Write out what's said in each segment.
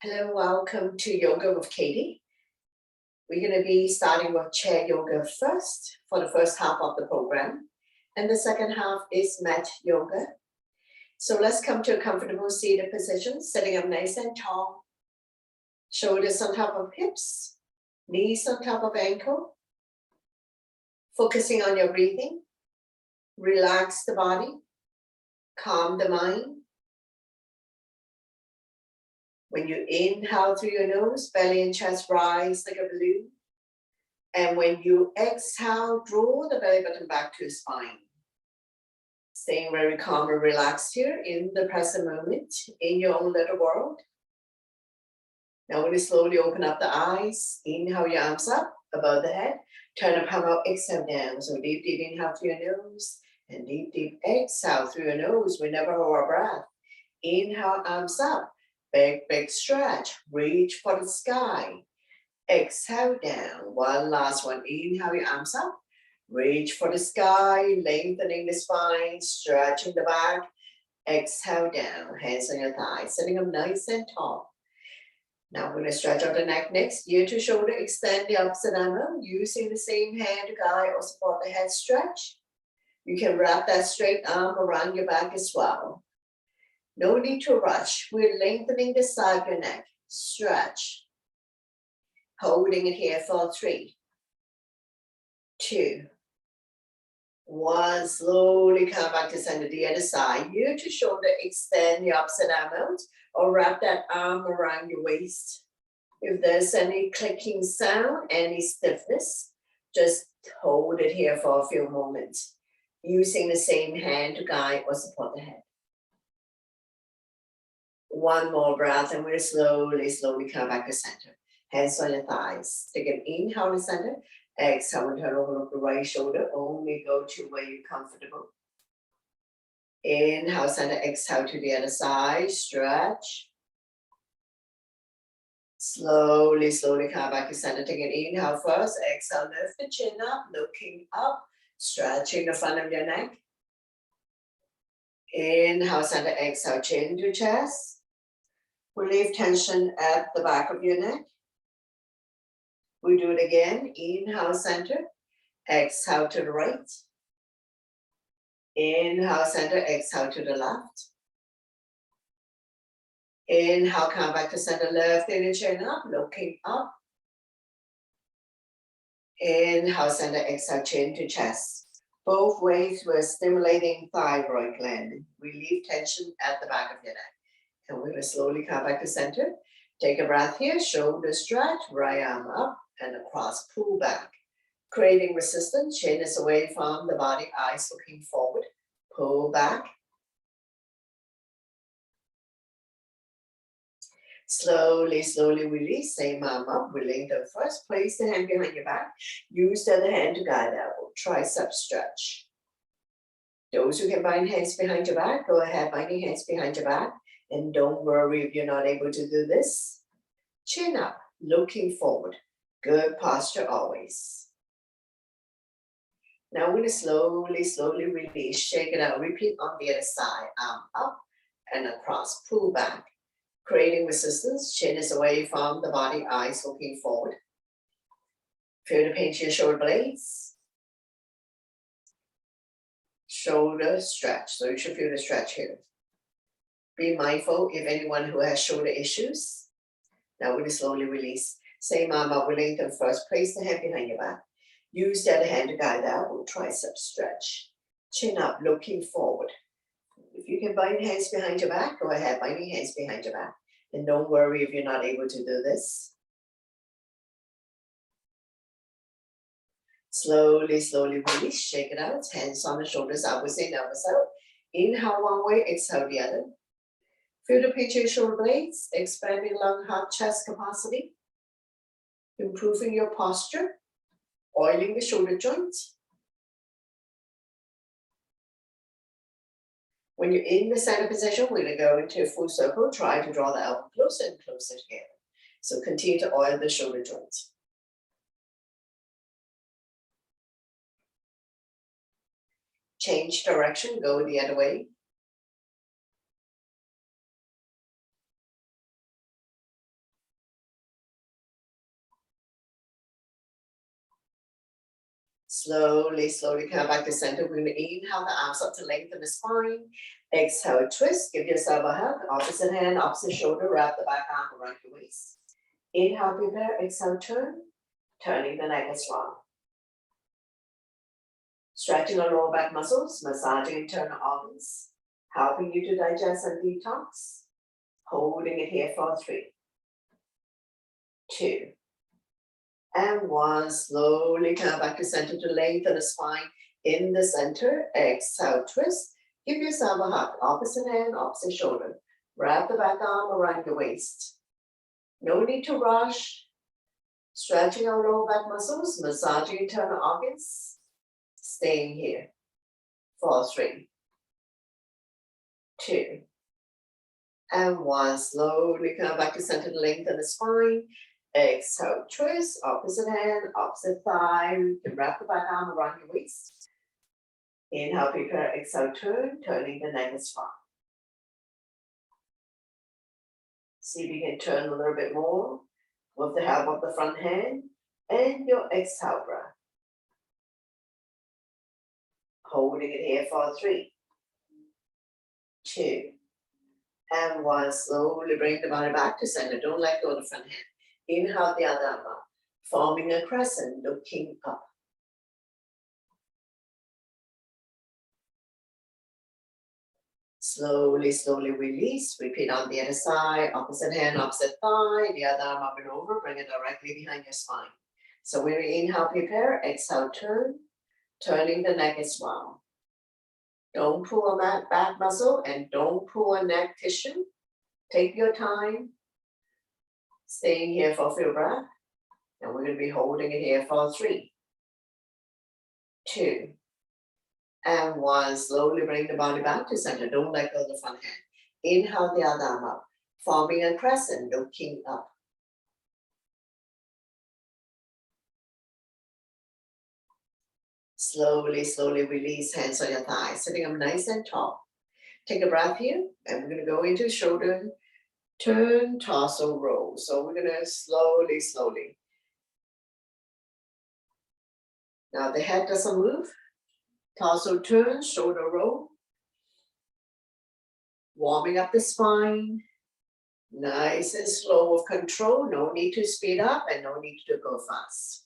Hello, welcome to Yoga with Katie. We're going to be starting with chair yoga first for the first half of the program, and the second half is mat yoga. So let's come to a comfortable seated position, sitting up nice and tall, shoulders on top of hips, knees on top of ankle, focusing on your breathing. Relax the body, calm the mind. When you inhale through your nose, belly and chest rise like a balloon. And when you exhale, draw the belly button back to your spine. Staying very calm and relaxed here in the present moment, in your own little world. Now when you slowly open up the eyes, inhale your arms up above the head, turn the palm out, exhale down. So deep inhale through your nose, and deep exhale through your nose. We never hold our breath. Inhale, arms up. Big stretch, reach for the sky. Exhale down, one last one. Inhale your arms up, reach for the sky, lengthening the spine, stretching the back. Exhale down, hands on your thighs, sitting up nice and tall. Now we're going to stretch out the neck next, ear to shoulder, extend the opposite arm out, using the same hand to guide or support the head stretch. You can wrap that straight arm around your back as well. No need to rush. We're lengthening the side of your neck. Stretch. Holding it here for 3, 2, 1. Slowly come back to center, the other side. Ear to shoulder, extend the opposite arm out or wrap that arm around your waist. If there's any clicking sound, any stiffness, just hold it here for a few moments, using the same hand to guide or support the head. One more breath, and we're slowly come back to center. Hands on your thighs. Take an inhale to center. Exhale and turn over the right shoulder. Only go to where you're comfortable. Inhale, center. Exhale to the other side. Stretch. Slowly come back to center. Take an inhale first. Exhale, lift the chin up, looking up, stretching the front of your neck. Inhale, center. Exhale, chin to chest. Relieve tension at the back of your neck. We do it again. Inhale, center. Exhale to the right. Inhale, center. Exhale to the left. Inhale, come back to center. Lifting the chin up, looking up. Inhale, center. Exhale, chin to chest. Both ways we're stimulating thyroid gland. Relieve tension at the back of your neck. And we're going to slowly come back to center. Take a breath here, shoulder stretch, right arm up and across, pull back. Creating resistance, chin is away from the body, eyes looking forward. Pull back. Slowly release, same arm up, we lengthen first. Place the hand behind your back. Use the other hand to guide elbow, tricep stretch. Those who can bind hands behind your back, go ahead, binding hands behind your back. And don't worry if you're not able to do this. Chin up, looking forward. Good posture always. Now we're going to slowly release, shake it out. Repeat on the other side. Arm up and across, pull back. Creating resistance, chin is away from the body, eyes looking forward. Feel the pain to your shoulder blades. Shoulder stretch, so you should feel the stretch here. Be mindful if anyone who has shoulder issues. Now we're going to slowly release. Same arm up, we lengthen first. Place the hand behind your back. Use the other hand to guide out. We'll tricep stretch. Chin up, looking forward. If you can bind hands behind your back, go ahead, binding hands behind your back. And don't worry if you're not able to do this. Slowly release, shake it out. Hands on the shoulders, upwards in, upwards out. Inhale one way, exhale the other. Feel the pinch of your shoulder blades, expanding lung, heart, chest capacity. Improving your posture, oiling the shoulder joints. When you're in the center position, we're going to go into a full circle. Try to draw the elbow closer and closer together. So continue to oil the shoulder joints. Change direction, go the other way. Slowly, slowly come back to center. We're gonna inhale the arms up to lengthen the spine. Exhale, twist, give yourself a hug. Opposite hand, opposite shoulder, wrap the back arm around your waist. Inhale, prepare, exhale, turn. Turning the neck as well. Stretching our lower back muscles, massaging internal organs, helping you to digest and detox. Holding it here for 3, 2, and 1. Slowly come back to center to lengthen the spine in the center. Exhale, twist. Give yourself a hug. Opposite hand, opposite shoulder. Wrap the back arm around your waist. No need to rush. Stretching our lower back muscles, massaging internal organs. Staying here for 3, 2, and 1. Slowly come back to center to lengthen the spine. Exhale, twist, opposite hand, opposite thigh. You can wrap the back arm around your waist. Inhale, prepare, exhale, turn, turning the neck as well. See if you can turn a little bit more with the help of the front hand and your exhale breath. Holding it here for 3, 2, and 1. Slowly bring the body back to center. Don't let go of the front hand. Inhale the other arm up, forming a crescent, looking up. Slowly, slowly release. Repeat on the other side. Opposite hand, opposite thigh. The other arm up and over. Bring it directly behind your spine. So when we inhale, prepare. Exhale, turn. Turning the neck as well. Don't pull on that back muscle and don't pull on neck tissue. Take your time. Staying here for a few breaths. And we're going to be holding it here for 3, 2, and 1. Slowly bring the body back to center. Don't let go of the front hand. Inhale the other arm up, forming a crescent, looking up. Slowly, slowly release, hands on your thighs, sitting up nice and tall. Take a breath here, and we're going to go into shoulder, turn, torso, roll. So we're going to slowly, slowly. Now the head doesn't move. Torso turn, shoulder roll. Warming up the spine. Nice and slow with control. No need to speed up and no need to go fast.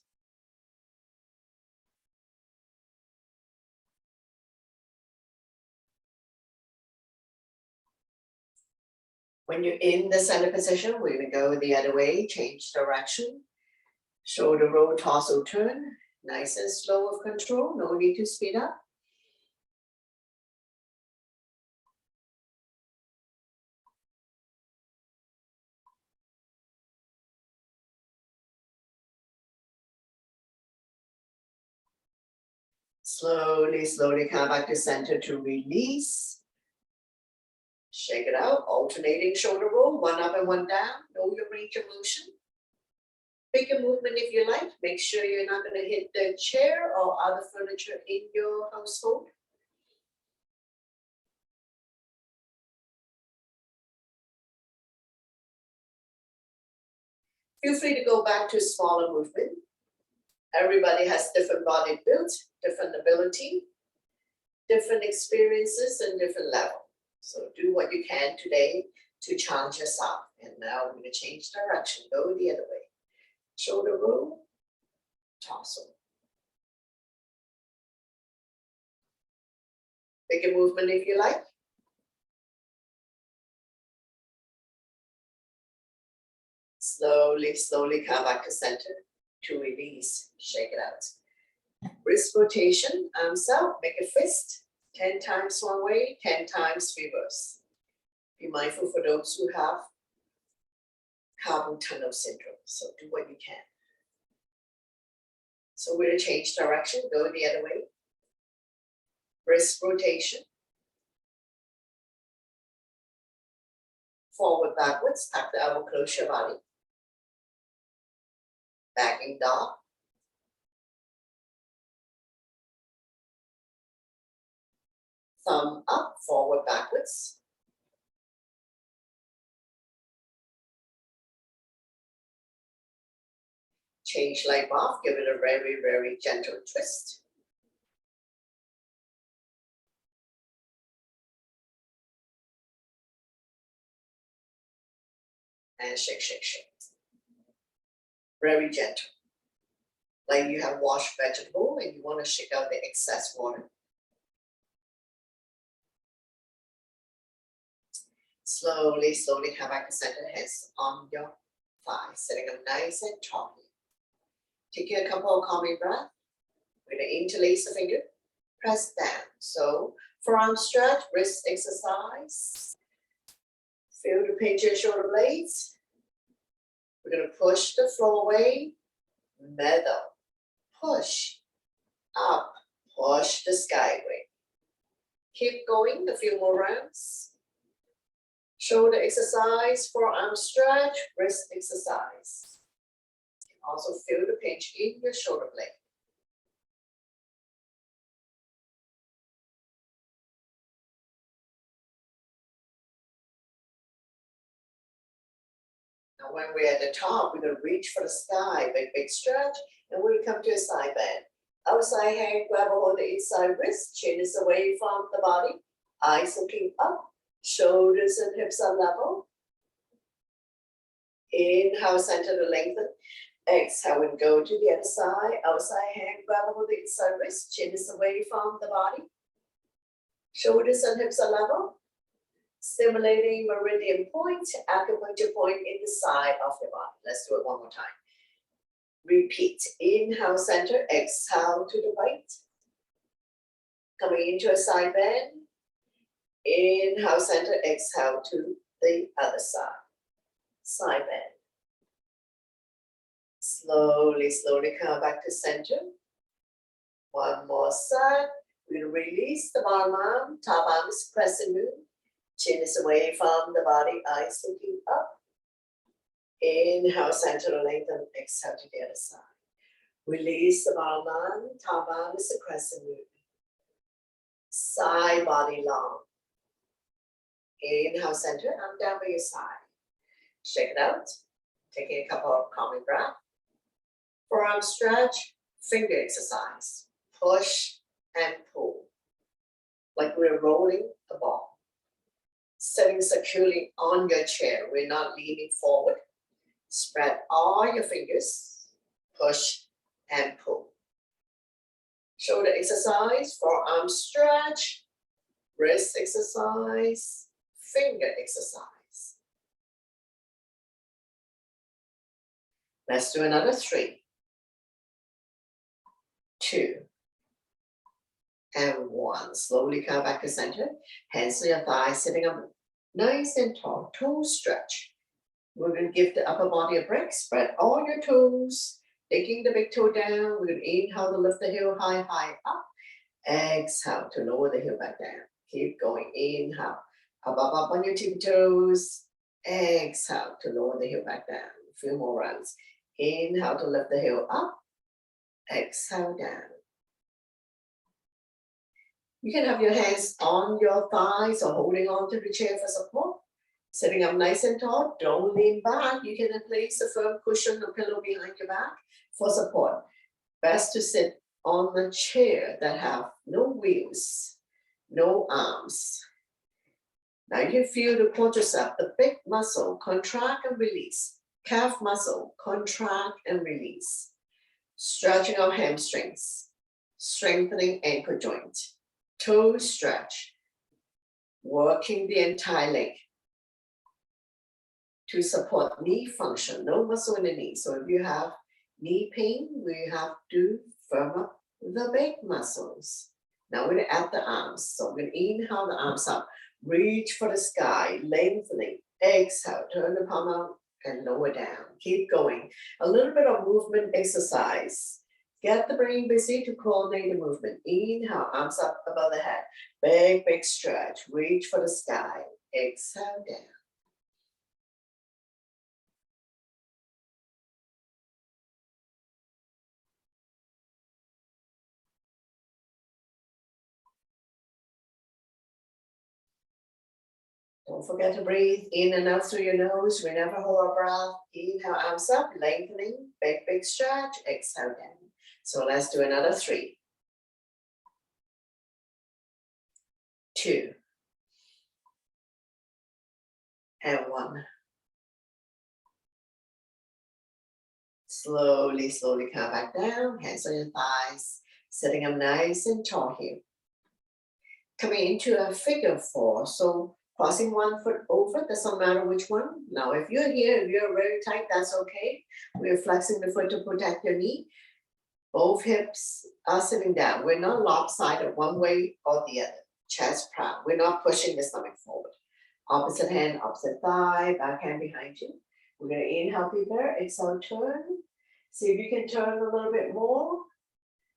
When you're in the center position, we're going to go the other way, change direction. Shoulder roll, torso turn. Nice and slow with control. No need to speed up. Slowly, slowly come back to center to release. Shake it out, alternating shoulder roll, one up and one down. Know your range of motion. Make a movement if you like. Make sure you're not going to hit the chair or other furniture in your household. Feel free to go back to smaller movement. Everybody has different body build, different ability, different experiences, and different level. So do what you can today to challenge yourself. And now we're going to change direction, go the other way. Shoulder roll, torso. Make a movement if you like. Slowly, slowly come back to center to release, shake it out. Wrist rotation, arms out, make a fist, 10 times one way, 10 times reverse. Be mindful for those who have carpal tunnel syndrome, so do what you can. So we're going to change direction, go the other way. Wrist rotation. Forward, backwards, tap the elbow, close your body. Backing dog. Thumb up, forward, backwards. Change leg off, give it a very, very gentle twist. and shake, shake, shake. Very gentle. Like you have washed vegetable and you want to shake out the excess water. Slowly, slowly come back to center, hands on your thighs, sitting up nice and tall. Take a couple of calming breaths. We're going to interlace the finger, press down. So forearm stretch, wrist exercise. Feel the pinch your shoulder blades. We're going to push the floor away, middle, push, up, push the skyway. Keep going a few more rounds. Shoulder exercise, forearm stretch, wrist exercise. Also feel the pinch in your shoulder blade. Now when we're at the top, we're going to reach for the sky, big stretch, and we'll come to a side bend. Outside hand, grab a hold of the inside wrist, chin is away from the body, eyes looking up, shoulders and hips are level. Inhale, center to lengthen. Exhale and go to the other side. Outside hand, grab a hold of the inside wrist, chin is away from the body. Shoulders and hips are level. Stimulating meridian point, acupuncture point in the side of your body. Let's do it one more time. Repeat. Inhale, center. Exhale to the right. Coming into a side bend. Inhale, center. Exhale to the other side. Side bend. Slowly, slowly come back to center. One more side. We'll release the bottom arm. Top arm is crescent moon. Chin is away from the body. Eyes looking up. Inhale, center to lengthen. Exhale to the other side. Release the bottom arm. Top arm is a crescent moon. Side body long. Inhale, center. Arm down by your side. Shake it out. Taking a couple of calming breaths. Forearm stretch. Finger exercise. Push and pull. Like we're rolling a ball. Sitting securely on your chair. We're not leaning forward. Spread all your fingers. Push and pull. Shoulder exercise, forearm stretch, wrist exercise, finger exercise. Let's do another 3, 2, and 1. Slowly come back to center. Hands on your thighs, sitting up nice and tall. Toe stretch. We're going to give the upper body a break. Spread all your toes. Taking the big toe down. We're going to inhale to lift the heel high, high up. Exhale to lower the heel back down. Keep going. Inhale. Up on your tippy toes. Exhale to lower the heel back down. A few more rounds. Inhale to lift the heel up. Exhale down. You can have your hands on your thighs or holding on to the chair for support. Sitting up nice and tall, don't lean back. You can place a firm cushion or pillow behind your back for support. Best to sit on the chair that have no wheels, no arms. Now you can feel the quadricep, the big muscle, contract and release. Calf muscle, contract and release. Stretching of hamstrings, strengthening ankle joint. Toe stretch, working the entire leg. To support knee function, no muscle in the knee. So if you have knee pain, we have to firm up the big muscles. Now we're going to add the arms. So we're going to inhale the arms up, reach for the sky, lengthening. Exhale, turn the palm out and lower down. Keep going. A little bit of movement exercise. Get the brain busy to coordinate the movement. Inhale, arms up above the head. Big stretch. Reach for the sky. Exhale down. Don't forget to breathe in and out through your nose. We never hold our breath. Inhale, arms up, lengthening, big stretch. Exhale down. So let's do another 3, 2, and 1. Slowly, slowly come back down, hands on your thighs, sitting up nice and tall here. Coming into a figure four, so crossing one foot over, doesn't matter which one. Now, if you're here, if you're very tight, that's okay. We're flexing the foot to protect your knee. Both hips are sitting down. We're not lopsided one way or the other. Chest proud. We're not pushing the stomach forward. Opposite hand, opposite thigh, back hand behind you. We're going to inhale, prepare, exhale, turn. See if you can turn a little bit more.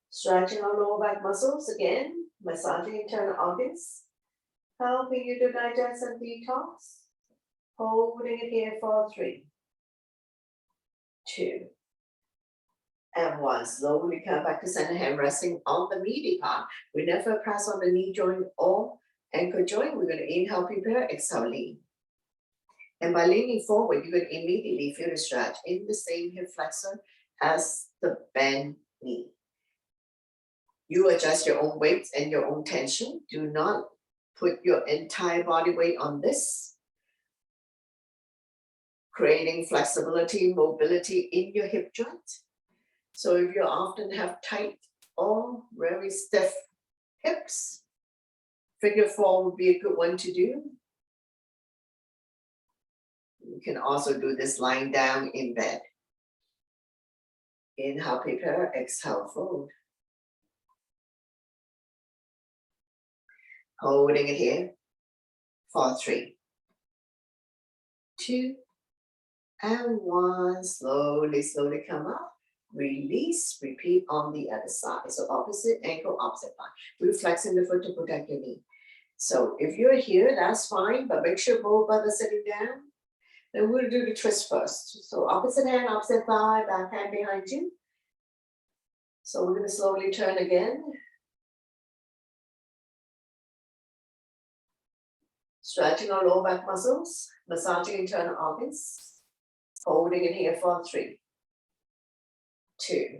Stretching our lower back muscles again, massaging internal organs, helping you to digest and detox. Holding it here for 3, 2, and 1. Slowly come back to center, hand resting on the meaty part. We never press on the knee joint or ankle joint. We're going to inhale, prepare, exhale, lean. And by leaning forward, you're going to immediately feel the stretch in the same hip flexor as the bent knee. You adjust your own weight and your own tension. Do not put your entire body weight on this. Creating flexibility, mobility in your hip joint. So if you often have tight or very stiff hips, figure four would be a good one to do. You can also do this lying down in bed. Inhale, prepare, exhale, fold. Holding it here for 3, 2, and 1. Slowly, slowly come up. Release, repeat on the other side. So opposite ankle, opposite thigh. We're flexing the foot to protect your knee. So if you're here, that's fine, but make sure both brothers sitting down. Then we'll do the twist first. So opposite hand, opposite thigh, back hand behind you. So we're going to slowly turn again. Stretching our lower back muscles, massaging internal organs. Holding it here for 3, 2,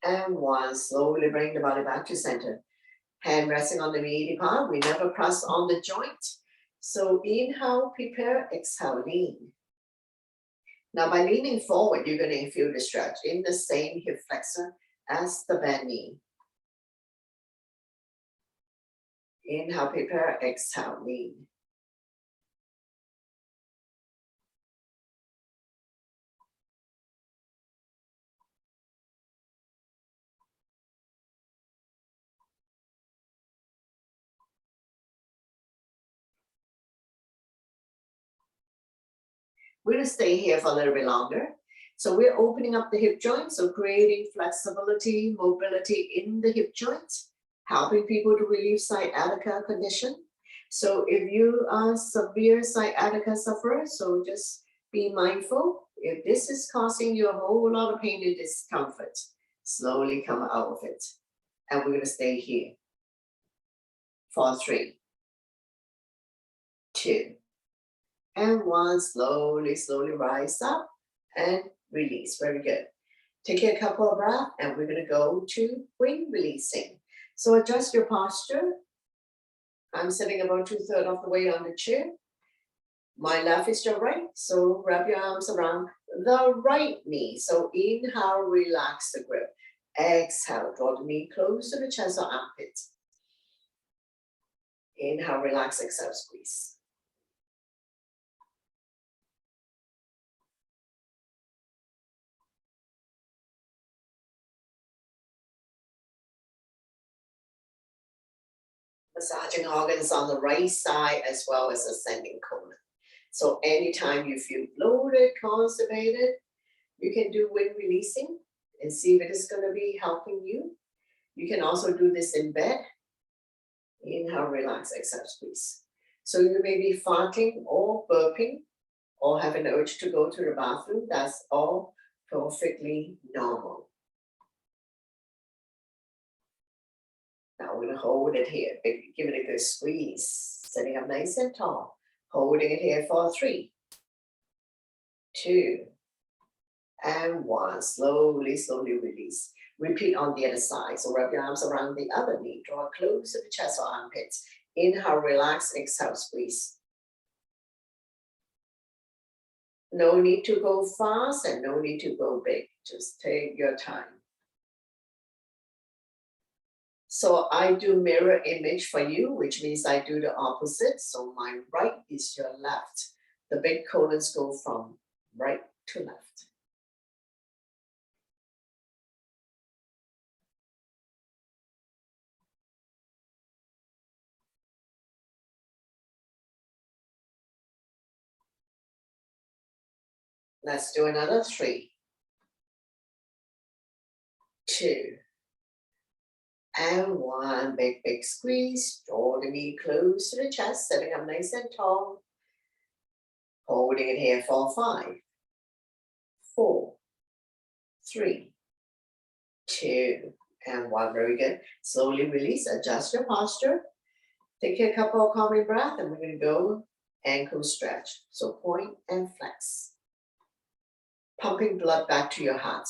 and 1. Slowly bring the body back to center. Hand resting on the meaty part. We never press on the joint. So inhale, prepare, exhale, lean. Now by leaning forward, you're going to feel the stretch in the same hip flexor as the bent knee. Inhale, prepare, exhale, lean. We're going to stay here for a little bit longer. So we're opening up the hip joint, so creating flexibility, mobility in the hip joint, helping people to relieve sciatica condition. So if you are severe sciatica sufferer, so just be mindful. If this is causing you a whole lot of pain and discomfort, slowly come out of it. And we're going to stay here for 3, 2, and 1. Slowly, slowly rise up and release. Very good. Take a couple of breaths and we're going to go to wing releasing. So adjust your posture. I'm sitting about 2/3 of the way on the chair. My left is your right. So wrap your arms around the right knee. So inhale, relax the grip. Exhale, draw the knee close to the chest or armpit. Inhale, relax, exhale, squeeze. Massaging organs on the right side as well as ascending colon. So anytime you feel bloated, constipated, you can do wind releasing and see if it is going to be helping you. You can also do this in bed. Inhale, relax, exhale, squeeze. So you may be farting or burping or have an urge to go to the bathroom. That's all perfectly normal. Now we're going to hold it here. Give it a good squeeze. Sitting up nice and tall. Holding it here for 3, 2, and 1. Slowly, slowly release. Repeat on the other side. So wrap your arms around the other knee. Draw close to the chest or armpits. Inhale, relax, exhale, squeeze. No need to go fast and no need to go big. Just take your time. So I do mirror image for you, which means I do the opposite. So my right is your left. The big colons go from right to left. Let's do another 3, 2, and 1. Big, big squeeze. Draw the knee close to the chest, sitting up nice and tall. Holding it here for 5, 4, 3, 2, and 1. Very good. Slowly release, adjust your posture. Take a couple of calming breaths, and we're going to go ankle stretch. So point and flex. Pumping blood back to your heart,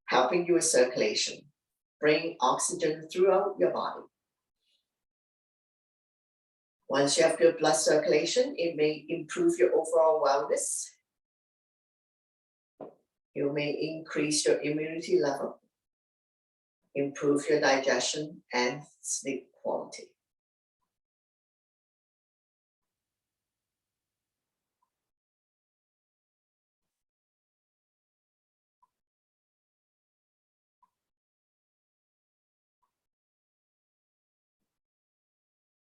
helping you with circulation. Bring oxygen throughout your body. Once you have good blood circulation, it may improve your overall wellness. You may increase your immunity level, improve your digestion and sleep quality.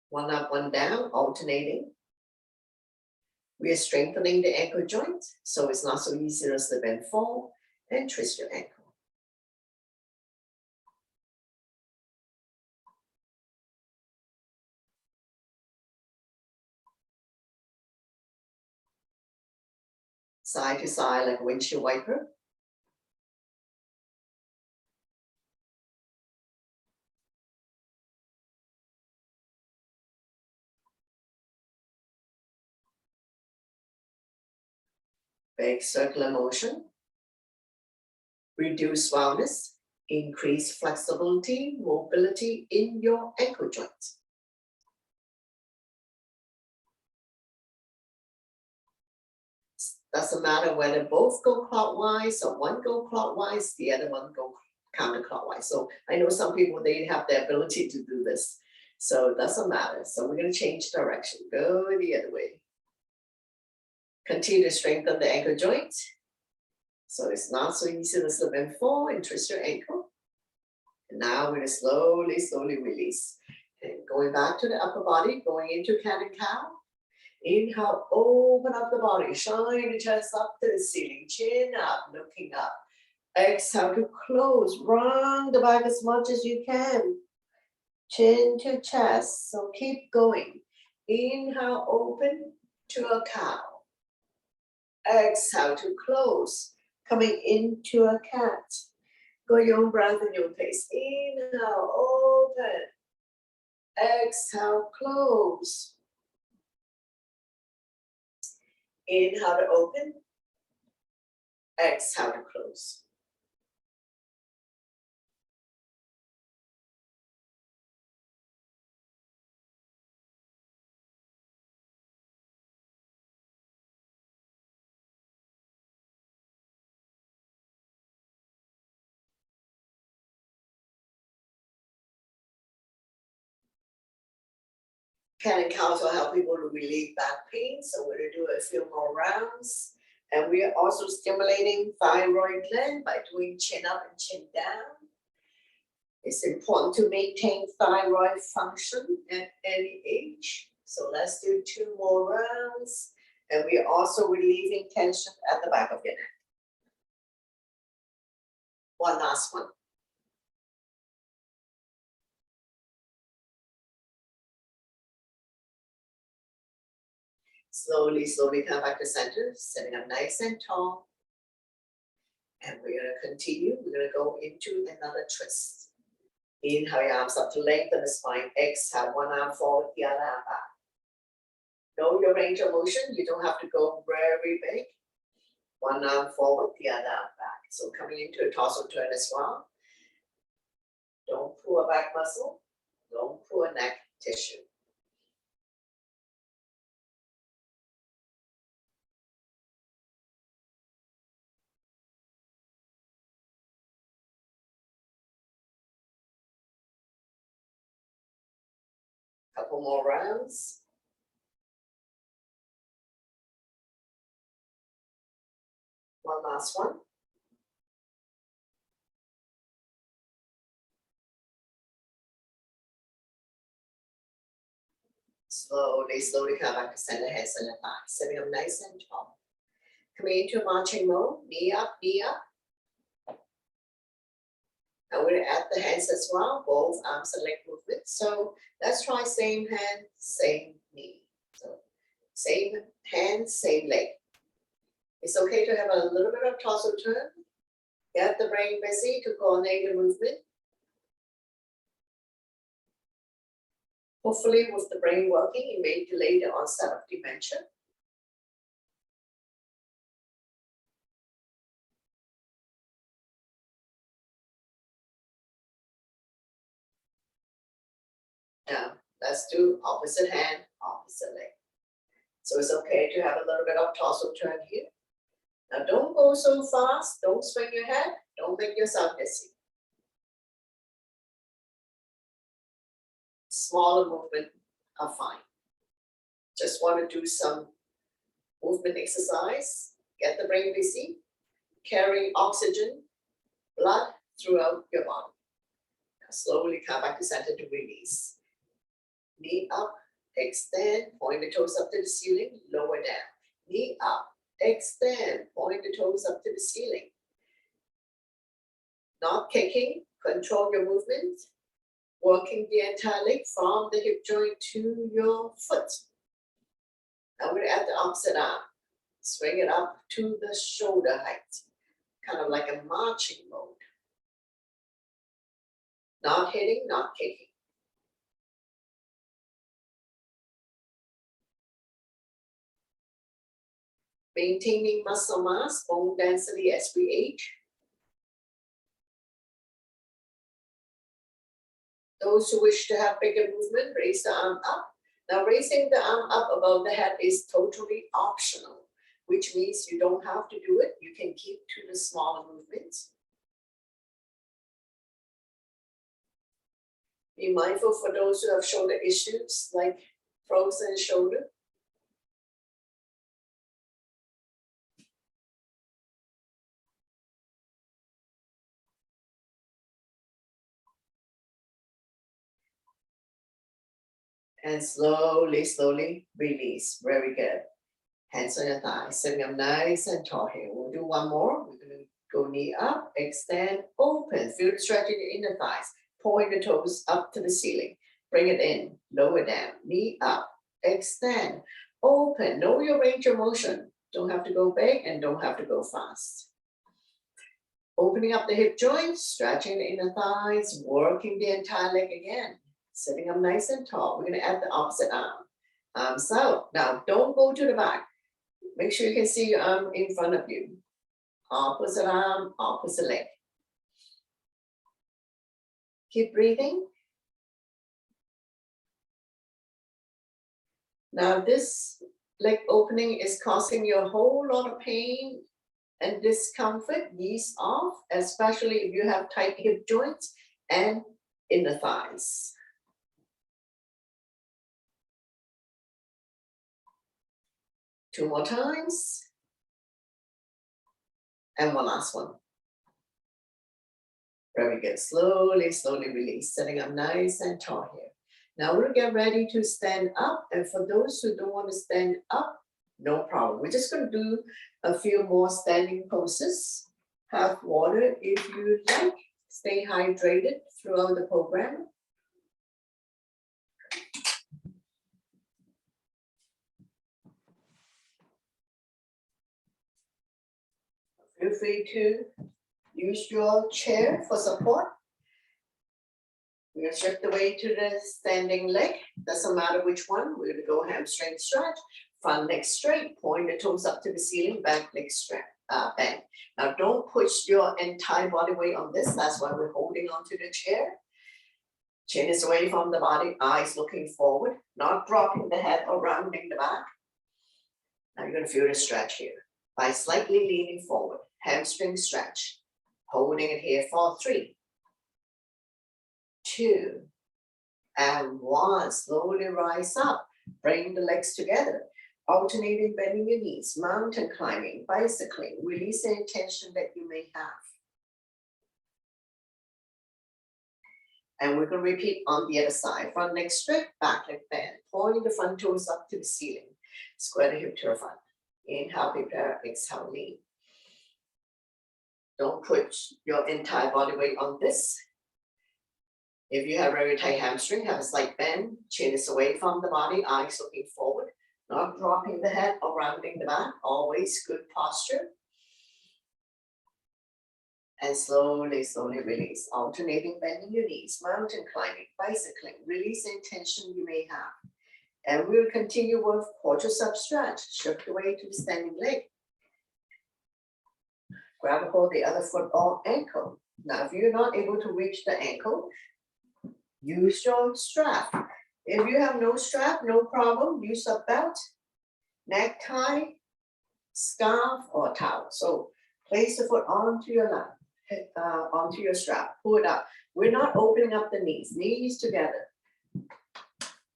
One up, one down, alternating. We are strengthening the ankle joint, so it's not so easy to slip and fall and twist your ankle. Side to side like a windshield wiper. Big circular motion. Reduce swellness, increase flexibility, mobility in your ankle joint. Doesn't matter whether both go clockwise or one go clockwise, the other one go counterclockwise. So I know some people, they have the ability to do this. So it doesn't matter. So we're going to change direction. Go the other way. Continue to strengthen the ankle joint. So it's not so easy to slip and fall and twist your ankle. And now we're going to slowly, slowly release. And going back to the upper body, going into cat and cow. Inhale, open up the body, shine the chest up to the ceiling, chin up, looking up. Exhale to close, run the back as much as you can. Chin to chest, so keep going. Inhale, open to a cow. Exhale to close, coming into a cat. Go your own breath in your pace. Inhale, open. Exhale, close. Inhale to open. Exhale to close. Cat and cows will help people to relieve back pain. So we're going to do a few more rounds. And we are also stimulating thyroid gland by doing chin up and chin down. It's important to maintain thyroid function at any age. So let's do 2 more rounds. And we are also relieving tension at the back of your neck. One last one. Slowly, slowly come back to center, sitting up nice and tall. And we're going to continue. We're going to go into another twist. Inhale your arms up to lengthen the spine. Exhale, one arm forward, the other arm back. Know your range of motion. You don't have to go very big. One arm forward, the other arm back. So coming into a torso turn as well. Don't pull a back muscle. Don't pull a neck tissue. Couple more rounds. One last one. Slowly, slowly come back to center, heads and the thighs, sitting up nice and tall. Coming into marching mode, knee up, knee up. Now we're gonna add the hands as well, both arms and leg movement. So let's try same hand, same knee. So same hand, same leg. It's okay to have a little bit of torso turn. Get the brain busy to coordinate the movement. Hopefully with the brain working, it may delay the onset of dementia. Now, let's do opposite hand, opposite leg. So it's okay to have a little bit of torso turn here. Now don't go so fast, don't swing your head, don't make yourself dizzy. Smaller movement are fine. Just want to do some movement exercise, get the brain busy, carry oxygen, blood throughout your body. Now slowly come back to center to release. Knee up, extend, point the toes up to the ceiling, lower down. Knee up, extend, point the toes up to the ceiling. Not kicking, control your movement. Working the entire leg from the hip joint to your foot. Now we're at the opposite arm. Swing it up to the shoulder height, kind of like a marching mode. Not hitting, not kicking. Maintaining muscle mass, bone density as we age. Those who wish to have bigger movement, raise the arm up. Now raising the arm up above the head is totally optional, which means you don't have to do it. You can keep to the smaller movements. Be mindful for those who have shoulder issues like frozen shoulder. And slowly, slowly release. Very good. Hands on your thighs, sitting up nice and tall here. We'll do one more. We're gonna go knee up, extend, open. Feel the stretch in your inner thighs. Point the toes up to the ceiling. Bring it in, lower down, knee up, extend, open. Know your range of motion. Don't have to go big and don't have to go fast. Opening up the hip joints, stretching the inner thighs, working the entire leg again. Sitting up nice and tall. We're gonna add the opposite arm. Arms out. Now don't go to the back. Make sure you can see your arm in front of you. Opposite arm, opposite leg. Keep breathing. Now this leg opening is causing you a whole lot of pain and discomfort. Ease off, especially if you have tight hip joints and in the thighs. Two more times. And one last one. Very good. Slowly, slowly release. Sitting up nice and tall here. Now we'll get ready to stand up. And for those who don't want to stand up, no problem. We're just going to do a few more standing poses. Have water if you like. Stay hydrated throughout the program. Feel free to use your chair for support. We're gonna shift the weight to the standing leg. Doesn't matter which one. We're gonna go hamstring stretch, front leg straight, point the toes up to the ceiling, back leg stretch, bend. Now don't push your entire body weight on this. That's why we're holding onto the chair. Chin is away from the body, eyes looking forward, not dropping the head or rounding the back. Now you're gonna feel the stretch here by slightly leaning forward. Hamstring stretch, holding it here for 3, 2, And one, slowly rise up. Bring the legs together. Alternating bending your knees, mountain climbing, bicycling. Release any tension that you may have. And we're going to repeat on the other side. Front leg straight, back leg bend. Point the front toes up to the ceiling. Square the hip to the front. Inhale, prepare, exhale, lean. Don't put your entire body weight on this. If you have very tight hamstring, have a slight bend. Chin is away from the body, eyes looking forward. Not dropping the head or rounding the back. Always good posture. And slowly, slowly release. Alternating bending your knees, mountain climbing, bicycling. Release any tension you may have. And we'll continue with quadricep stretch. Shift the weight to the standing leg. Grab a hold of the other foot or ankle. Now, if you're not able to reach the ankle, use your strap. If you have no strap, no problem. Use a belt, necktie, scarf, or towel. So place the foot onto your lap, onto your strap. Pull it up. We're not opening up the knees. Knees together.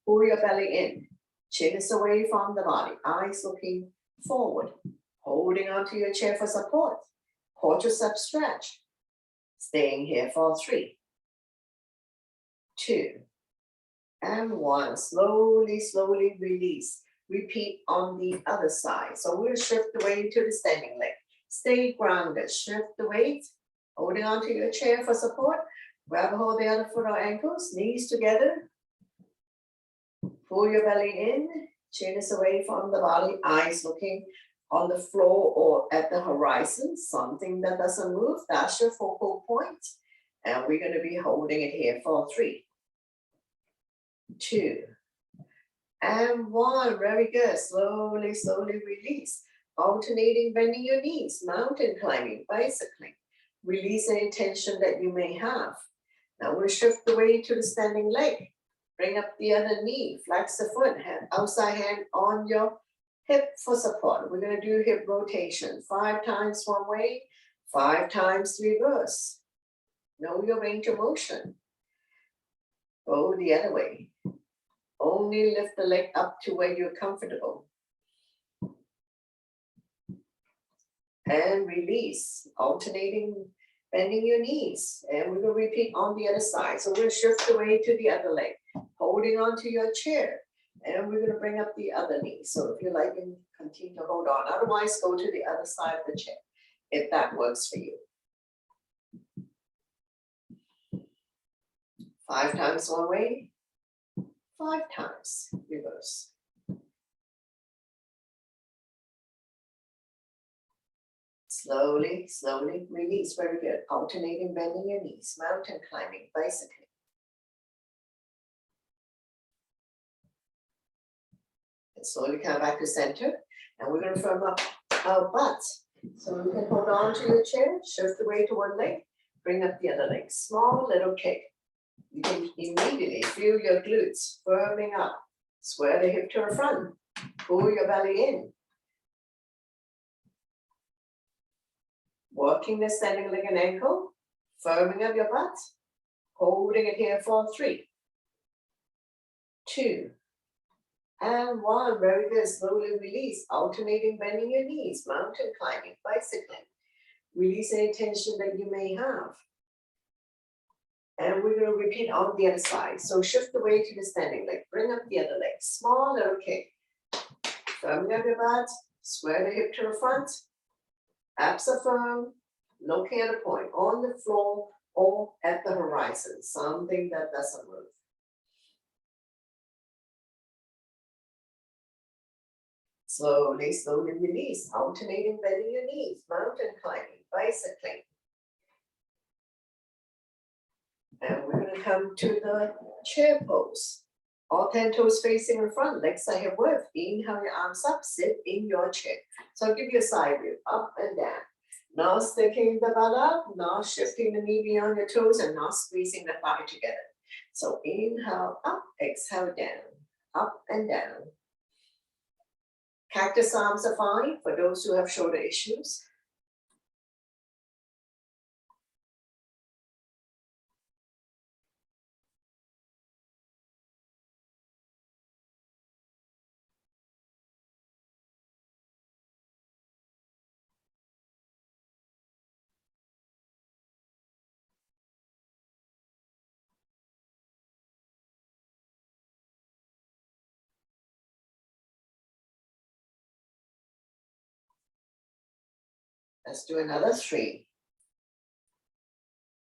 Pull your belly in. Chin is away from the body. Eyes looking forward. Holding onto your chair for support. Quadricep stretch. Staying here for 3, 2, and 1. Slowly, slowly release. Repeat on the other side. So we'll shift the weight to the standing leg. Stay grounded. Shift the weight. Holding onto your chair for support. Grab a hold of the other foot or ankles. Knees together. Pull your belly in. Chin is away from the body. Eyes looking on the floor or at the horizon. Something that doesn't move. That's your focal point. And we're going to be holding it here for 3, 2, and 1. Very good. Slowly, slowly release. Alternating bending your knees, mountain climbing, bicycling. Release any tension that you may have. Now we'll shift the weight to the standing leg. Bring up the other knee, flex the foot, outside hand on your hip for support. We're going to do hip rotation. 5 times one way, 5 times reverse. Know your range of motion. Go the other way. Only lift the leg up to where you're comfortable. And release, alternating, bending your knees. And we're going to repeat on the other side. So we'll shift the weight to the other leg, holding onto your chair. And we're going to bring up the other knee. So if you like, you can continue to hold on. Otherwise, go to the other side of the chair, if that works for you. 5 times one way, 5 times reverse. Slowly, slowly release. Very good. Alternating, bending your knees, mountain climbing, bicycling. And slowly come back to center. And we're going to firm up our butt. So you can hold on to your chair, shift the weight to one leg, bring up the other leg. Small little kick. You can immediately feel your glutes firming up. Square the hip to the front. Pull your belly in. Working the standing leg and ankle. Firming up your butt. Holding it here for 3, 2, and 1. Very good. Slowly release. Alternating, bending your knees. Mountain climbing, bicycling. Release any tension that you may have. And we're going to repeat on the other side. So shift the weight to the standing leg. Bring up the other leg. Small little kick. Firming up your butt. Square the hip to the front. Abs are firm. Looking at a point on the floor or at the horizon. Something that doesn't move. Slowly, slowly release. Alternating, bending your knees. Mountain climbing, bicycling. And we're going to come to the chair pose. All 10 toes facing in front, legs are hip width. Inhale your arms up, sit in your chair. So I'll give you a side view, up and down. Not sticking the butt up, not shifting the knee beyond your toes, and not squeezing the thigh together. So inhale up, exhale down, up and down. Cactus arms are fine for those who have shoulder issues. Let's do another 3,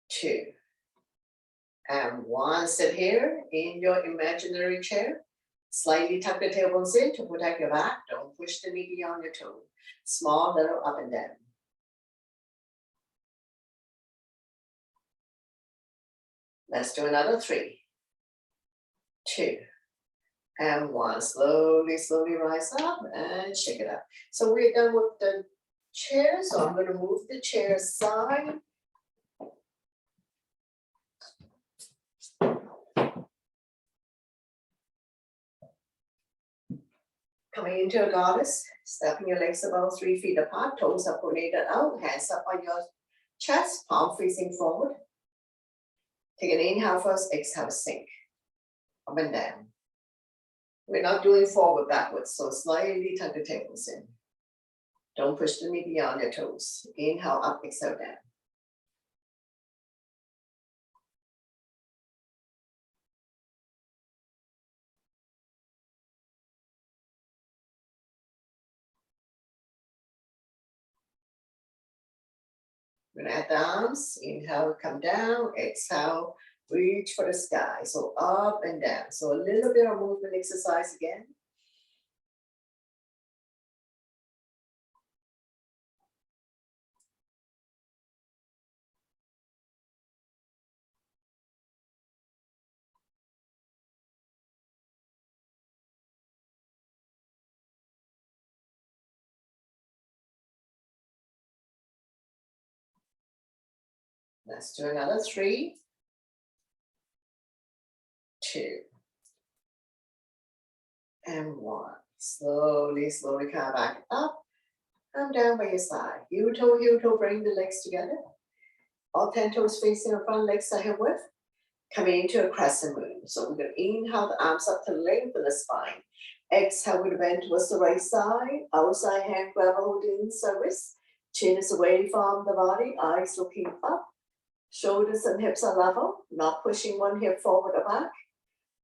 2, and 1. Sit here in your imaginary chair. Slightly tuck the tailbones in to protect your back. Don't push the knee beyond your toe. Small little up and down. Let's do another 3, 2, and 1. Slowly, slowly rise up and shake it up. So we're done with the chair. So I'm going to move the chair aside. Coming into a goddess, stepping your legs about 3 feet apart, toes are pointed out, hands up on your chest, palm facing forward. Take an inhale first, exhale, sink. Up and down. We're not doing forward backwards, so slightly tuck the tailbone in. Don't push the knee beyond your toes. Inhale up, exhale down. We're gonna add the arms. Inhale, come down. Exhale, reach for the sky. So up and down. So a little bit of movement exercise again. Let's do another 3, 2, and 1. Slowly, slowly come back up. Come down by your side. Heel toe, bring the legs together. All 10 toes facing the front, legs are hip width. Coming into a crescent moon. So we're going to inhale the arms up to lengthen the spine. Exhale with the bend towards the right side. Outside hand grab holding inside wrist. Chin is away from the body. Eyes looking up. Shoulders and hips are level. Not pushing one hip forward or back.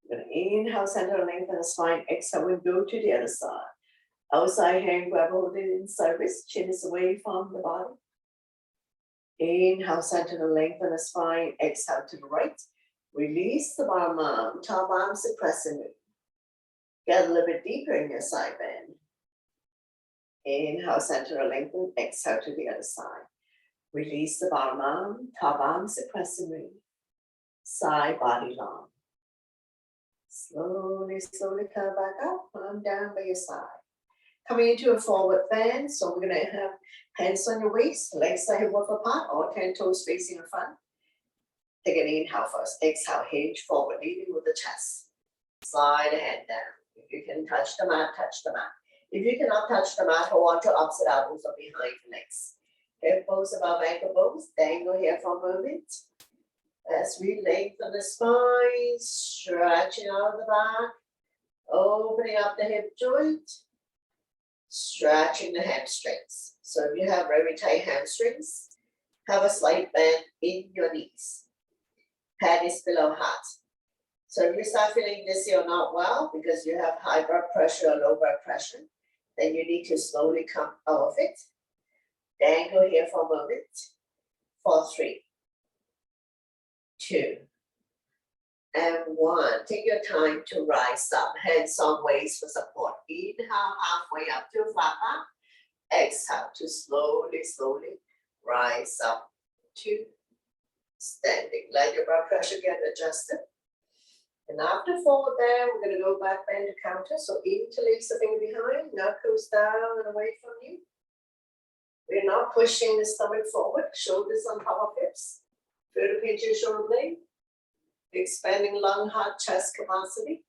We're going to inhale, center, lengthen the spine. Exhale, we go to the other side. Outside hand grab holding inside wrist. Chin is away from the body. Inhale, center, lengthen the spine. Exhale to the right. Release the bottom arm, top arm, crescent moon. Get a little bit deeper in your side bend. Inhale, center, lengthen, exhale to the other side. Release the bottom arm, top arm, crescent moon. Side body long. Slowly, slowly come back up, arm down by your side. Coming into a forward bend, so we're gonna have hands on your waist, legs are hip width apart, all 10 toes facing in front. Take an inhale first. Exhale, hinge forward, leading with the chest. Slide the head down. If you can touch the mat, touch the mat. If you cannot touch the mat, hold on to opposite elbows or behind the legs. Hip bones above ankle bones. Dangle here for a moment. As we lengthen the spine, stretching out the back, opening up the hip joint, stretching the hamstrings. So if you have very tight hamstrings, have a slight bend in your knees. Head is below heart. So if you start feeling dizzy or not well because you have high blood pressure or low blood pressure, then you need to slowly come out of it. Dangle here for a moment. For 3, 2, and 1. Take your time to rise up. Hands on waist for support. Inhale halfway up to flat back. Exhale to slowly, slowly rise up to standing. Let your blood pressure get adjusted. And after forward there, we're going to go back bend to counter. So interlace the finger behind, knuckles down and away from you. We're not pushing the stomach forward, shoulders on top of hips. Feel the pinch your shoulder blade. Expanding lung, heart, chest capacity.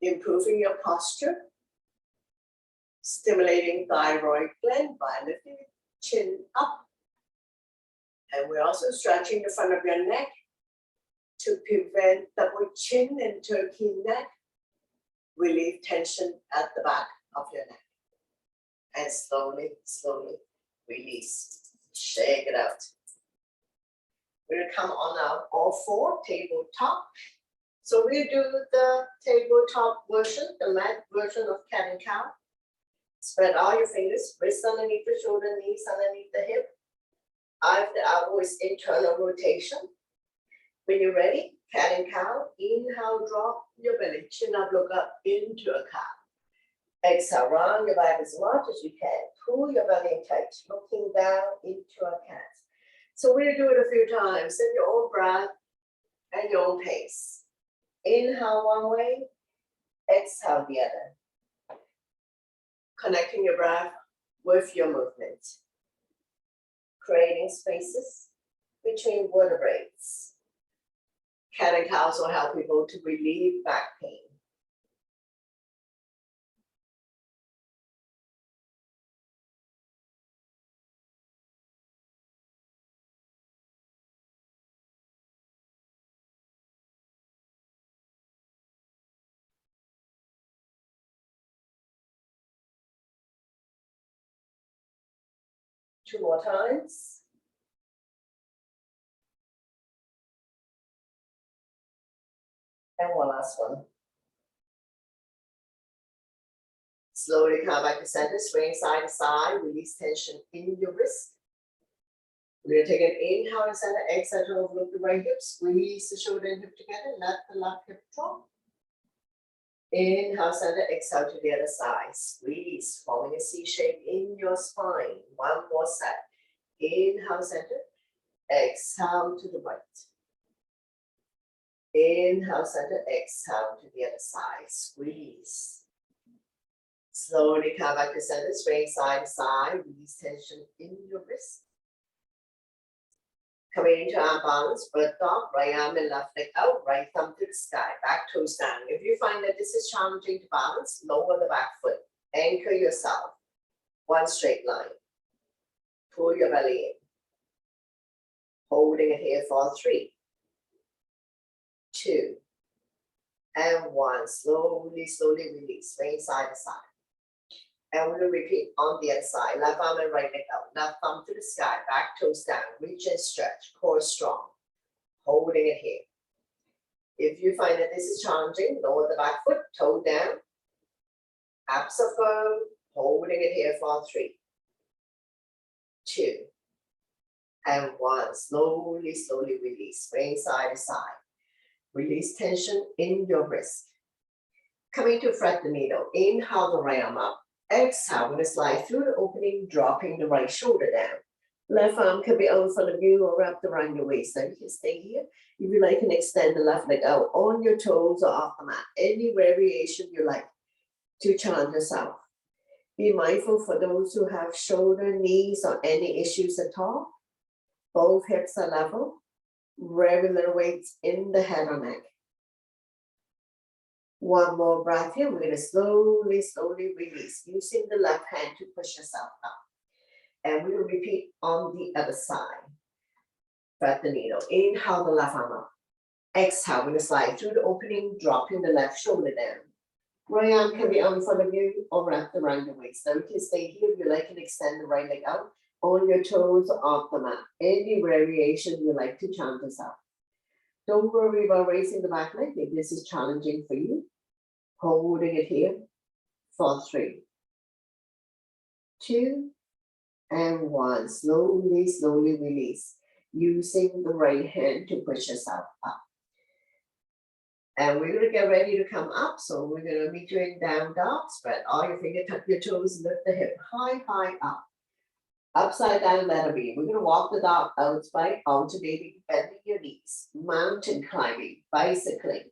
Improving your posture. Stimulating thyroid gland by lifting chin up. And we're also stretching the front of your neck to prevent double chin and turkey neck. Relieve tension at the back of your neck. And slowly, slowly release. Shake it out. We're going to come on our all 4 tabletop. So we do the tabletop version, the mat version of cat and cow. Spread all your fingers, wrists underneath the shoulder, knees underneath the hip. Eye of the elbow is internal rotation. When you're ready, cat and cow. Inhale, drop your belly, chin up, look up into a cow. Exhale, round your back as much as you can. Pull your belly in tight, looking down into a cat. So we'll do it a few times in your own breath and your own pace. Inhale one way, exhale the other. Connecting your breath with your movement. Creating spaces between vertebrae. Cat and cows will help people to relieve back pain. Two more times. And one last one. Slowly come back to center, swing side to side, release tension in your wrist. We're going to take an inhale to center, exhale to overlook the right hip, squeeze the shoulder and hip together, let the left hip drop. Inhale, center, exhale to the other side, squeeze, forming a C shape in your spine. One more set. Inhale, center, exhale to the right. Inhale, center, exhale to the other side, squeeze. Slowly come back to center, swing side to side, release tension in your wrist. Coming into arm balance, bird dog, right arm and left leg out, right thumb to the sky, back toes down. If you find that this is challenging to balance, lower the back foot, anchor yourself, one straight line. Pull your belly in. Holding it here for 3, 2, and 1. Slowly, slowly release, swing side to side. And we'll repeat on the other side. Left arm and right leg out. Left thumb to the sky. Back toes down. Reach and stretch. Core strong. Holding it here. If you find that this is challenging, lower the back foot. Toe down. Abs are firm. Holding it here for 3, 2, and 1. Slowly, slowly release. Swing side to side. Release tension in your wrist. Coming to thread the needle. Inhale the right arm up. Exhale, we're going to slide through the opening, dropping the right shoulder down. Left arm can be out in front of you or wrapped around your waist. Now you can stay here. If you like, you can extend the left leg out on your toes or off the mat. Any variation you like to challenge yourself. Be mindful for those who have shoulder, knees, or any issues at all. Both hips are level. Very little weight in the head or neck. One more breath here. We're going to slowly, slowly release, using the left hand to push yourself up. And we will repeat on the other side. Thread the needle. Inhale the left arm up. Exhale, we're going to slide through the opening, dropping the left shoulder down. Right arm can be on in front of you or wrapped around your waist. Now you can stay here if you like and extend the right leg out on your toes or off the mat. Any variation you like to challenge yourself. Don't worry about raising the back leg if this is challenging for you. Holding it here for 3, 2, and 1. Slowly, slowly release. Using the right hand to push yourself up. And we're going to get ready to come up. So we're going to meet you in down dog. Spread all your fingers, tuck your toes, lift the hip high, high up. Upside down letter B. We're going to walk the dog out by alternating, bending your knees. Mountain climbing, bicycling.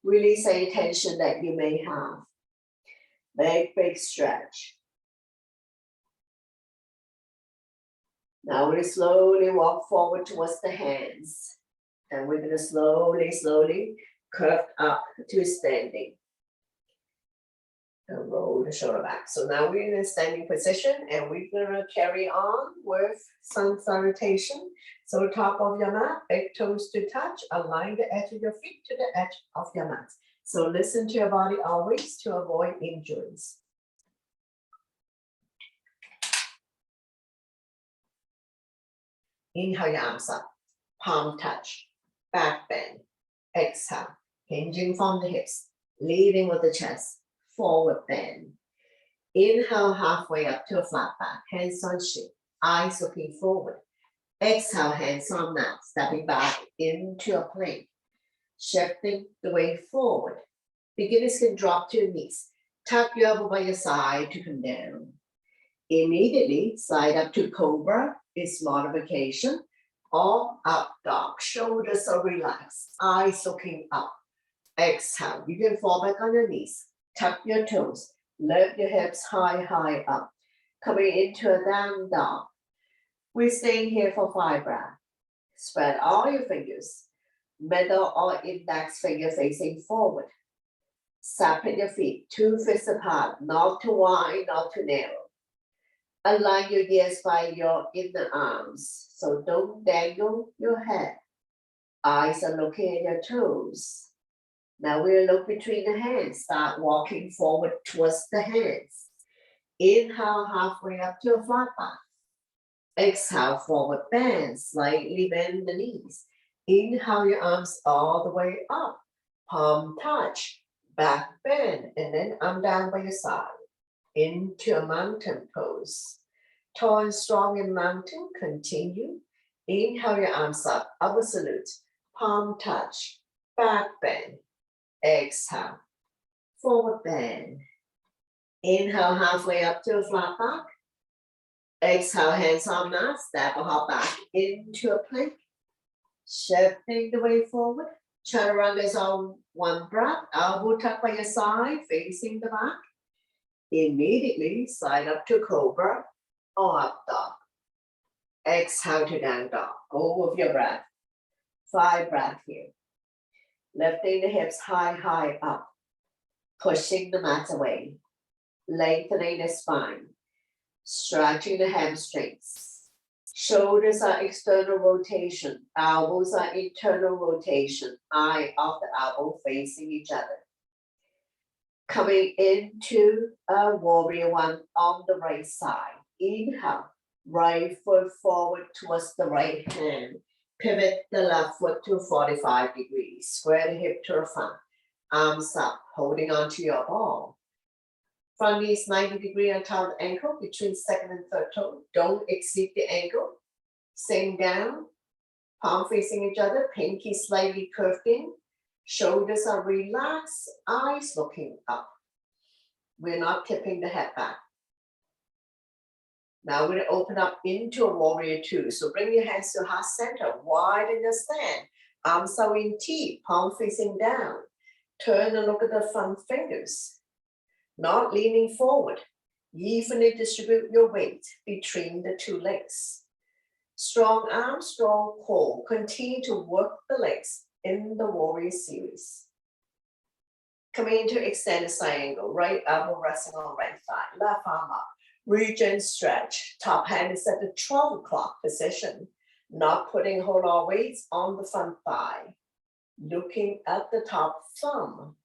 Release any tension that you may have. Big stretch. Now we're going to slowly walk forward towards the hands. And we're going to slowly, slowly curve up to standing. And roll the shoulder back. So now we're in a standing position and we're going to carry on with sun salutation. So top of your mat, big toes to touch, align the edge of your feet to the edge of your mat. So listen to your body always to avoid injuries. Inhale your arms up, palm touch, back bend. Exhale, hinging from the hips, leading with the chest, forward bend. Inhale halfway up to a flat back, hands on shin, eyes looking forward. Exhale, hands on mat, stepping back into a plank, shifting the weight forward. Beginners can drop to your knees. Tuck your elbow by your side to come down. Immediately slide up to cobra, is modification, or up dog. Shoulders are relaxed, eyes looking up. Exhale, you can fall back on your knees. Tuck your toes, lift your hips high, high up. Coming into a down dog. We're staying here for 5 breaths. Spread all your fingers, middle or index finger facing forward. Separate your feet, 2 fists apart, not too wide, not too narrow. Align your ears by your inner arms, so don't dangle your head. Eyes are looking at your toes. Now we'll look between the hands, start walking forward towards the hands. Inhale halfway up to a flat back. Exhale, forward bend, slightly bend the knees. Inhale your arms all the way up, palm touch, back bend, and then arm down by your side. Into a mountain pose. Tall and strong in mountain, continue. Inhale your arms up, upward salute, palm touch, back bend. Exhale, forward bend. Inhale halfway up to a flat back. Exhale, hands on mat, step or hop back into a plank. Shifting the weight forward. Chaturanga is on one breath. Elbow tucked by your side, facing the back. Immediately slide up to cobra or up dog. Exhale to down dog. Go with your breath. 5 breaths here. Lifting the hips high, high up. Pushing the mat away. Lengthening the spine. Stretching the hamstrings. Shoulders are external rotation. Elbows are internal rotation. Eye of the elbow facing each other. Coming into a warrior one on the right side. Inhale, right foot forward towards the right hand. Pivot the left foot to 45 degrees. Square the hip to the front. Arms up, holding onto your ball. Front knee is 90 degrees on top of the ankle, between second and third toe. Don't exceed the ankle. Same down, palm facing each other, pinky slightly curved in. Shoulders are relaxed, eyes looking up. We're not tipping the head back. Now we're going to open up into a warrior two. So bring your hands to heart center, widen your stand. Arms are in T, palm facing down. Turn and look at the front fingers. Not leaning forward. Evenly distribute your weight between the 2 legs. Strong arms, strong core. Continue to work the legs in the warrior series. Coming into extended side angle, right elbow resting on right thigh, left arm up. Reach and stretch. Top hand is at the 12 o'clock position. Not putting whole lot weights on the front thigh. Looking at the top thumb.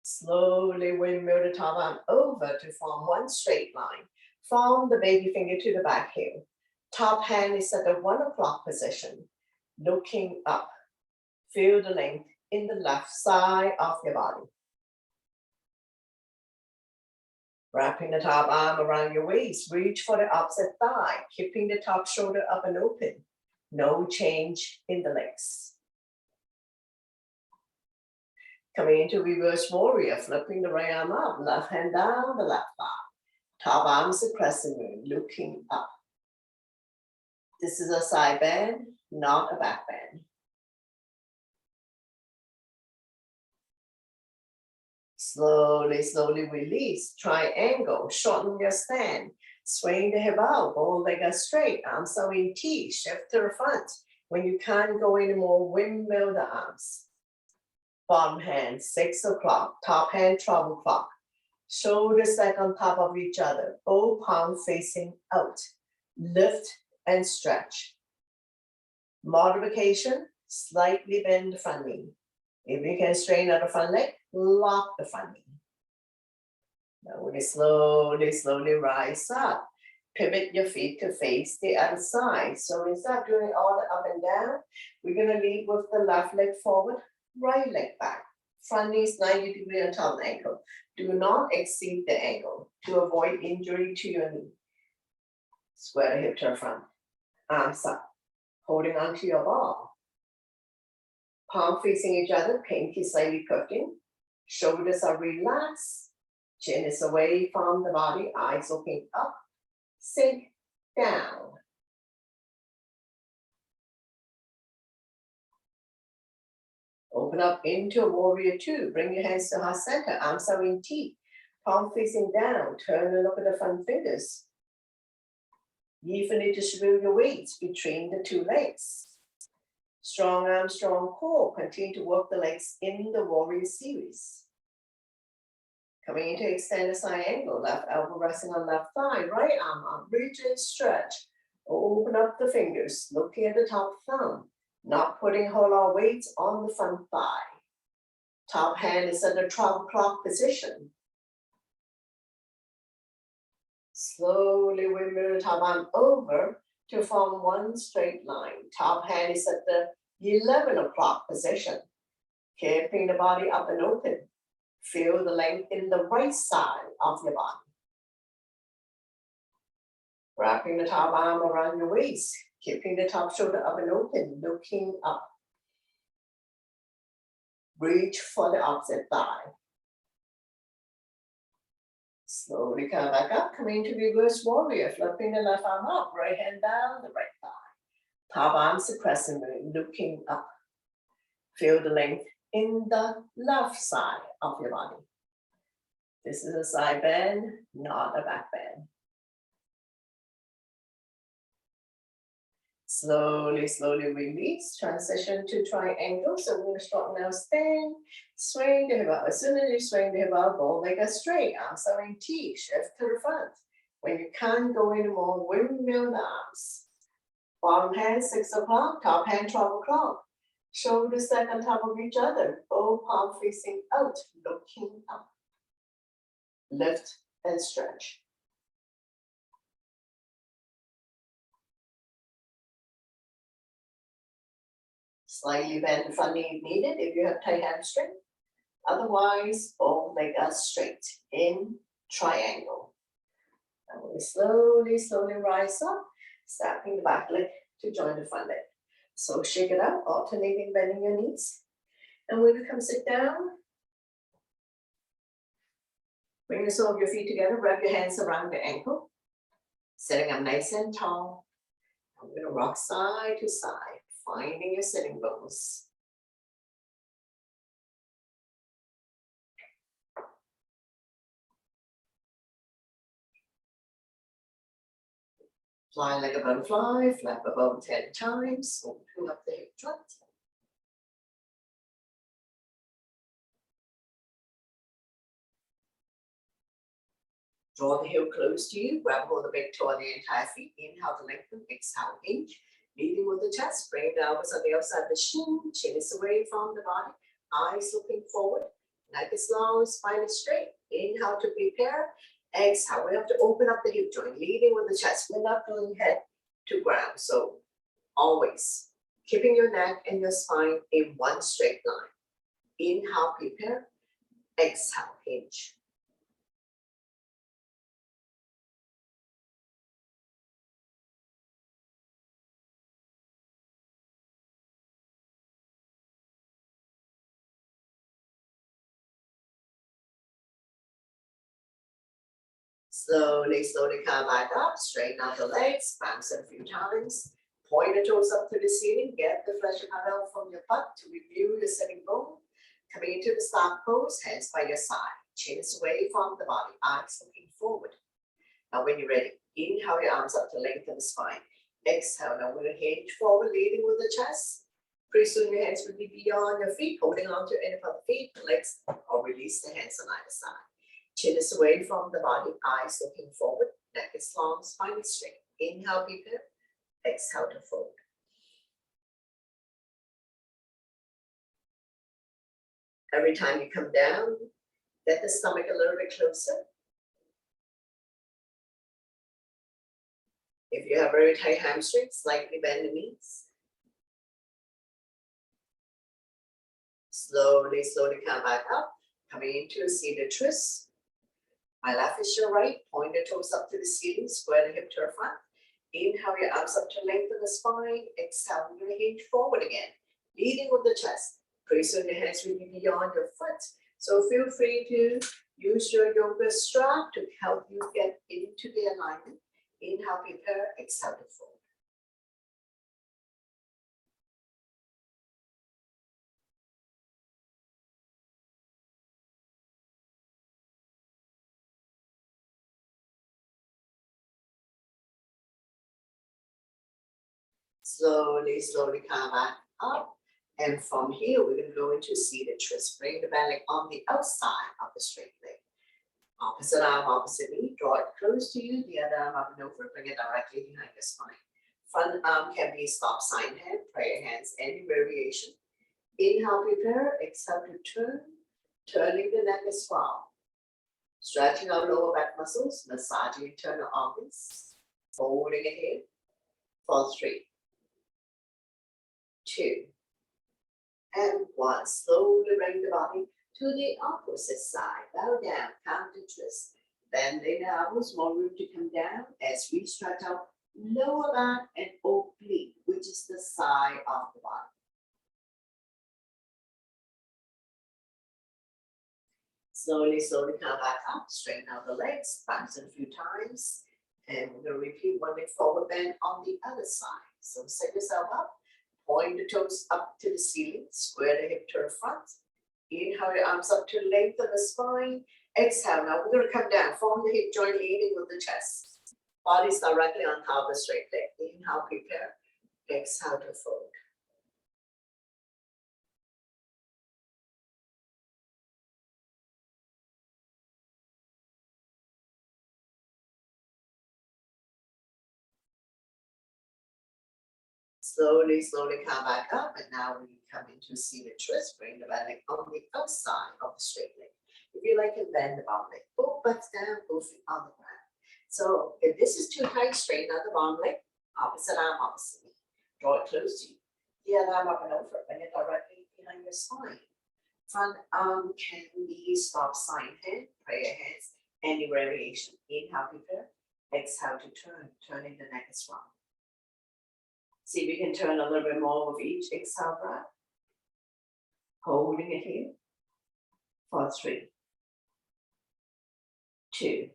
Slowly windmill the top arm over to form one straight line. Form the baby finger to the back heel. Top hand is at the 1 o'clock position. Looking up. Feel the length in the left side of your body. Wrapping the top arm around your waist. Reach for the opposite thigh. Keeping the top shoulder up and open. No change in the legs. Coming into reverse warrior, flipping the right arm up, left hand down the left thigh. Top arm is a crescent moon, looking up. This is a side bend, not a back bend. Slowly, slowly release, triangle, shorten your stand. Swing the hip out, both legs are straight, arms are in T, shift to the front. When you can't go anymore, windmill the arms. Bottom hand, 6 o'clock, top hand, 12 o'clock. Shoulders stack on top of each other, both palms facing out. Lift and stretch. Modification, slightly bend the front knee. If you can straighten out the front leg, lock the front knee. Now we slowly, slowly rise up. Pivot your feet to face the other side. So instead of doing all the up and down, we're gonna lead with the left leg forward, right leg back. front knee is 90 degrees on top of the ankle. Do not exceed the angle to avoid injury to your knee. Square the hip to the front, arms up, holding onto your ball. Palm facing each other, pinky slightly cooking. Shoulders are relaxed. Chin is away from the body, eyes looking up. Sink down. Open up into warrior two. Bring your hands to heart center, arms are in T. Palm facing down, turn and look at the front fingers. Evenly distribute your weights between the two legs. Strong arm, strong core. Continue to work the legs in the warrior series. Coming into extended side angle, left elbow resting on left thigh, right arm up, rigid stretch. Open up the fingers, looking at the top thumb, not putting a whole lot of weight on the front thigh. Top hand is at the 12 o'clock position. Slowly we move the top arm over to form one straight line. Top hand is at the 11 o'clock position. Keeping the body up and open. Feel the length in the right side of your body. Wrapping the top arm around your waist. Keeping the top shoulder up and open, looking up. Reach for the opposite thigh. Slowly come back up, coming to reverse warrior, flipping the left arm up, right hand down, the right thigh. Top arms to crescent moon, looking up. Feel the length in the left side of your body. This is a side bend, not a back bend. Slowly, slowly release, transition to triangle. So we're gonna start now, stand, swing the hip out. As soon as you swing the hip out, go make a straight, arms are in T, shift to the front. When you can't go anymore, windmill the arms. Bottom hand, 6 o'clock, top hand, 12 o'clock. Shoulders stack on top of each other, both palm facing out, looking up. Lift and stretch. Slightly bend the front knee if needed if you have tight hamstring. Otherwise, both legs are straight in triangle. And we slowly, slowly rise up, stepping the back leg to join the front leg. So shake it out, alternating bending your knees. And when you come sit down, bring the sole of your feet together, wrap your hands around the ankle, sitting up nice and tall. I'm going to rock side to side, finding your sitting bones. Fly like a butterfly, flap above 10 times, open up the hip joint. Draw the heel close to you, grab hold of the big toe on the entire feet, inhale to lengthen, exhale, hinge. Leading with the chest, bring the elbows on the outside of the shin, chin is away from the body, eyes looking forward, neck is long, spine is straight. Inhale to prepare, exhale, we have to open up the hip joint, leading with the chest, we're not going head to ground. So always keeping your neck and your spine in one straight line. Inhale, prepare, exhale, hinge. Slowly, slowly come back up, straighten out the legs, bounce a few times. Point the toes up to the ceiling, get the flesh out from your butt to review your sitting bone. Coming into the stop pose, hands by your side, chin is away from the body, eyes looking forward. Now when you're ready, inhale your arms up to lengthen the spine. Exhale, now we're going to hinge forward, leading with the chest. Pretty soon your hands will be beyond your feet, holding on to any of the feet, legs, or release the hands on either side. Chin is away from the body, eyes looking forward, neck is long, spine is straight. Inhale, prepare, exhale to fold. Every time you come down, get the stomach a little bit closer. If you have very tight hamstrings, slightly bend the knees. Slowly, slowly come back up, coming into a seated twist. My left is your right, point the toes up to the ceiling, square the hip to the front. Inhale your arms up to lengthen the spine. Exhale, you're gonna hinge forward again, leading with the chest. Pressing your hands really beyond your foot. So feel free to use your yoga strap to help you get into the alignment. Inhale, prepare, exhale to fold. Slowly, slowly come back up. And from here, we're going to go into seated twist. Bring the belly on the outside of the straight leg. Opposite arm, opposite knee. Draw it close to you. The other arm up and over. Bring it directly behind the spine. Front arm can be stop sign hand, prayer hands, any variation. Inhale, prepare. Exhale to turn. Turning the neck as well. Stretching our lower back muscles. Massaging internal organs. Holding it here. For 3, 2, and 1. Slowly bring the body to the opposite side. Bow down, counter twist. Bending the elbows, more room to come down as we stretch out lower back and oblique, which is the side of the body. Slowly, slowly come back up, straighten out the legs, bounce it a few times. And we're going to repeat 1 leg forward bend on the other side. So set yourself up, point the toes up to the ceiling, square the hip to the front. Inhale your arms up to lengthen the spine. Exhale, now we're going to come down, form the hip joint leading with the chest. Body's directly on top of the straight leg. Inhale, prepare. Exhale to fold. Slowly, slowly come back up, and now we come into seated twist. Bring the belly on the outside of the straight leg. If you like, you bend the bottom leg. Both butts down, both feet on the ground. So if this is too tight, straighten out the bottom leg. Opposite arm, opposite knee. Draw it close to you. The other arm up and over. Bring it directly behind your spine. Front arm can be stop sign hand, prayer hands, any variation. Inhale, prepare. Exhale to turn, turning the neck as well. See if we can turn a little bit more with each exhale breath. Holding it here. For 3, 2,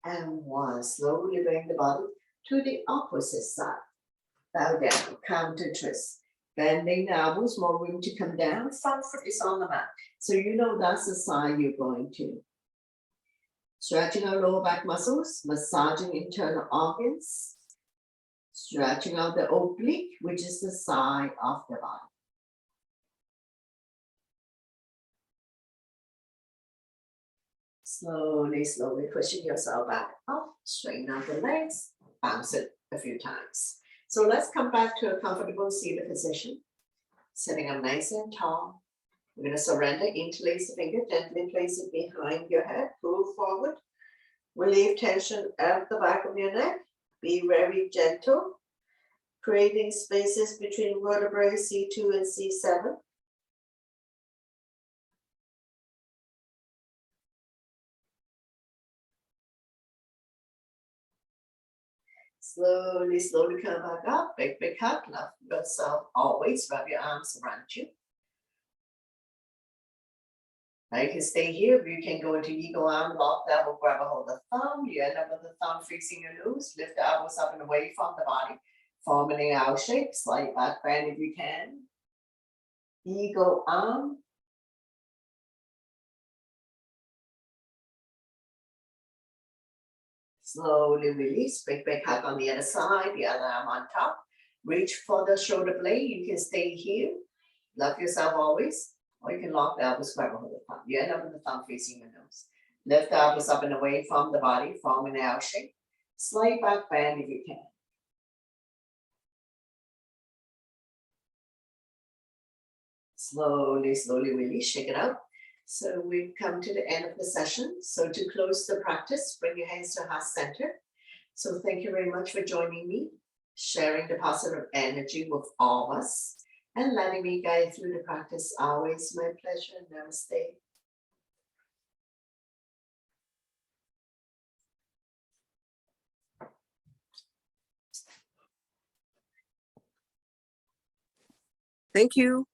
and 1. Slowly bring the body to the opposite side. Bow down, counter twist. Bending the elbows, more room to come down. Front foot is on the mat. So you know that's the side you're going to. Stretching our lower back muscles, massaging internal organs. Stretching out the oblique, which is the side of the body. Slowly, slowly pushing yourself back up, straighten out the legs, bounce it a few times. So let's come back to a comfortable seated position. Sitting up nice and tall. We're going to surrender, interlace the finger, gently place it behind your head, pull forward. Relieve tension at the back of your neck. Be very gentle, creating spaces between vertebrae C2 and C7. Slowly, slowly come back up. Big hug. Love yourself always. Wrap your arms around you. Now you can stay here. You can go into eagle arm, lock the elbow, grab a hold of the thumb. You end up with the thumb facing your nose. Lift the elbows up and away from the body. Forming an L shape. Slight back bend if you can. Eagle arm. Slowly release. Big hug on the other side. The other arm on top. Reach for the shoulder blade. You can stay here. Love yourself always. Or you can lock the elbows, grab a hold of the thumb. You end up with the thumb facing your nose. Lift the elbows up and away from the body, form an L shape. Slight back bend if you can. Slowly, slowly release, shake it out. So we've come to the end of the session. So to close the practice, bring your hands to heart center. So thank you very much for joining me, sharing the positive energy with all of us. and letting me guide through the practice. Always my pleasure. Namaste. Thank you.